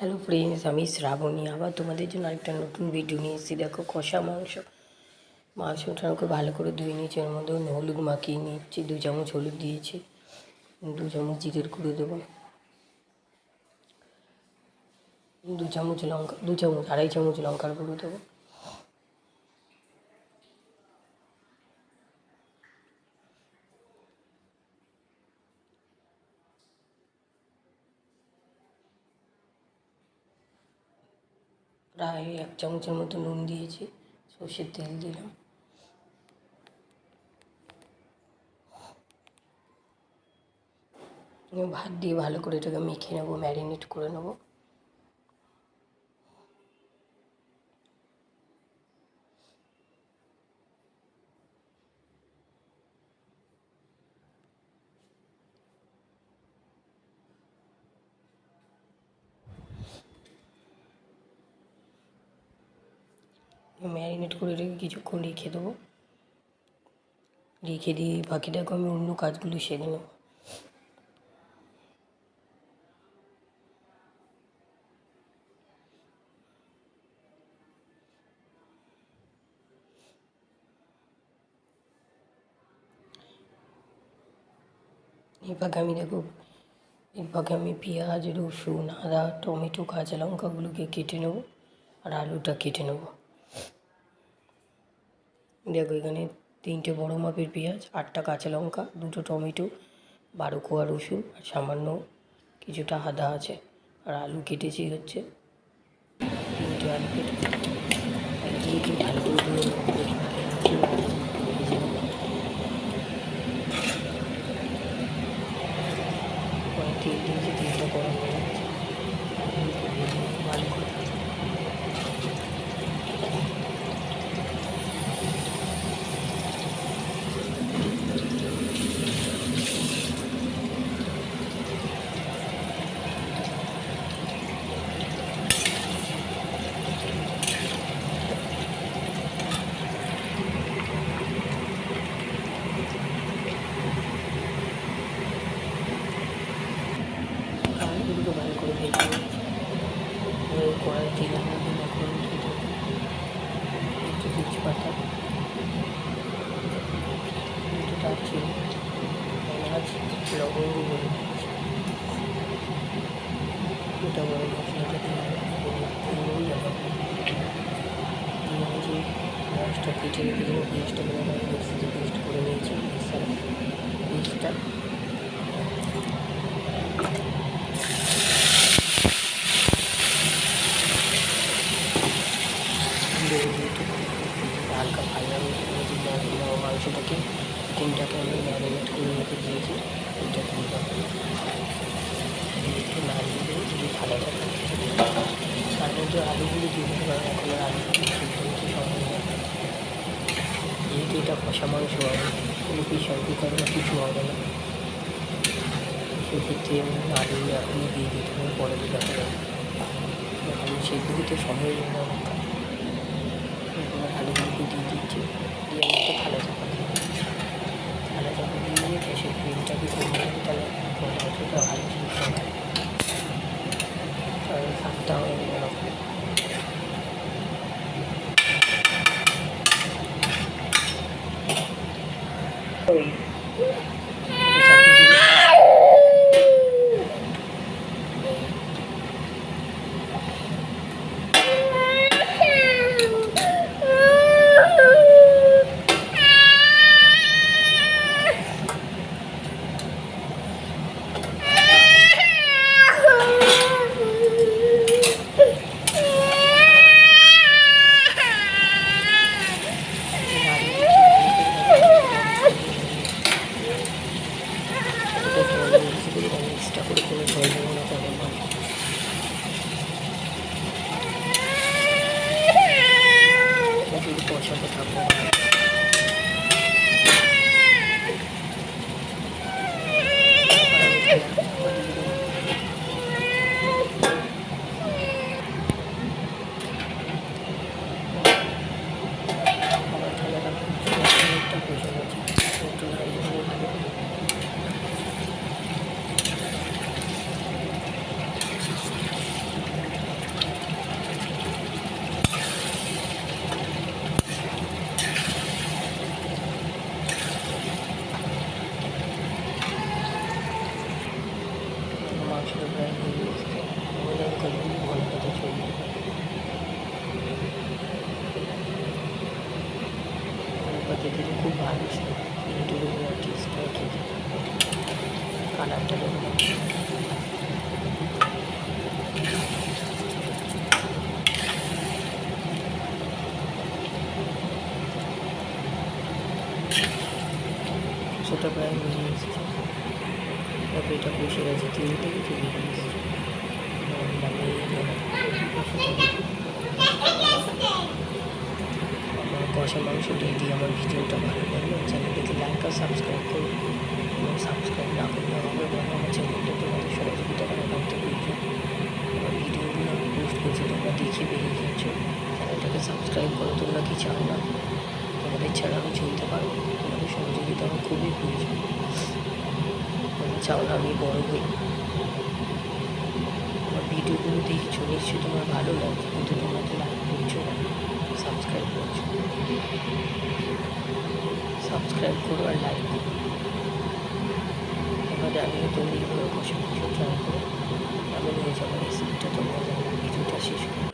Hello friends, আমি শ্রাবণী আবার তোমাদের জন্য আরেকটা নতুন ভিডিও নিয়ে এসেছি। দেখো, কষা মাংসটা আমাকে ভালো করে ধুয়ে নিয়েছি। ওর মধ্যে হলুদ মাখিয়ে নিচ্ছি, 2 চামচ হলুদ দিয়েছি, 2 চামচ জিরের গুঁড়ো দেবো, 2 চামচ লঙ্কা, 2 চামচ 2.5 চামচ লঙ্কার গুঁড়ো দেবো, প্রায় 1 চামচের মতো নুন দিয়েছি, সর্ষের তেল দিলাম, ভাত দিয়ে ভালো করে এটাকে মেখে নেবো, ম্যারিনেট করে নেবো। ম্যারিনেট করে রেখে কিছুক্ষণ রেখে দেবো, রেখে দিয়ে বাকিটাকে আমি অন্য কাজগুলো সেরে নেবো। এর ফাঁকে আমি পেঁয়াজ, রসুন, আদা, টমেটো, কাঁচা লঙ্কাগুলোকে কেটে নেবো আর আলুটা কেটে নেবো। দেখো, এখানে 3টে বড়ো মাপের পেঁয়াজ, 8টা কাঁচা লঙ্কা, 2টো টমেটো, 12 কোয়া রসুন আর সামান্য কিছুটা আদা আছে। আর আলু কেটেছি হচ্ছে 3টে আলু কেটেছি। এগুলোকে ভালো করে ধুয়ে নেবো। তেল দিয়েছি, তেলটা গরম হয়ে গেছে, ভালো করে আলুগুলোকে ভালো করে ভেজে নিয়েছি। কড়াই তেলের মধ্যে এখন দিয়ে দেবো একটু তেজপাতা, 2টো দারচিনি, এলাচ, লবঙ্গ বলে দিয়েছি। গোটা গরম মশলাটা দিয়ে যে পেঁয়াজটা কেটে রেখে দেবো, পেঁয়াজটা করে আমি মিক্সিতে পেস্ট করে নিয়েছি। পেস্টটা হালকা ফাইবার মাংসটাকে চিকেনটাকে আমি ম্যারিনেট করে রেখে দিয়েছি। এটা একটু নাড়িয়ে দেবো, দিয়ে থালাটা তার মধ্যে আলুগুলো দিয়ে দেবো, কারণ এখন আলুগুলো সিদ্ধ হতে সময় নেই। যেহেতু এটা কষা মাংস হবে, কোনো প্রেশার কুকার বা কিছু হবে না, সেক্ষেত্রে আলু এখনই দিয়ে দিতে হবে, পরে দিতে হবে। আলু সেদ্ধ হতে সময় নেই না। এবার আলুগুলোকে দিয়ে দিচ্ছি, দিয়ে আমি একটা থালা চাপা দিয়ে গ্যাসের ফ্লেমটাকে কমিয়ে দেবো, তাহলে মাংসটা ভালো সিদ্ধ হবে। কারণ স্বাদটা হয় এরকম। মেখে খেতে খুব ভালো ছিল, ইউটিউবে টেস্ট করে খেতে। কালারটা দেখুন, ছোটো প্রায় বেরিয়ে এসছে। তারপরে এটা বসে গেছে, 3 থেকে বেরিয়ে এসছে। আমার কষা মাংস রেডি। আমার ভিডিওটা ভালো লাগলে চ্যানেলটিকে লাইক আর সাবস্ক্রাইব করুন, এবং সাবস্ক্রাইব না করলে হবে এবং আমার চ্যানেলটা তোমাদের সহযোগিতা করে রাখতে পেরেছি। আমার ভিডিওগুলো আমি পোস্ট করছি, তোমরা দেখে বেরিয়ে যাচ্ছ। চ্যানেলটাকে সাবস্ক্রাইব করো, তোমরা কি চাও না? তোমাদের ছাড়া আমি চলতে পারবো, তোমাদের সহযোগিতা আমার খুবই প্রয়োজন। তোমরা চাও না আমি বড় হই। আমার ভিডিওগুলো দেখছো, নিশ্চয়ই তোমার ভালো লাগছে, কিন্তু তোমরা তো লাইক করছো না, সাবস্ক্রাইব করছো। সাবস্ক্রাইব করো আর লাইক করো। এবার জানিয়ে তুমি এইভাবে কষা মাংস ট্রাই করো, এমন হয়ে যাবে রেসিপিটা। তোমরা জানো ভিডিওটা শেষ করো।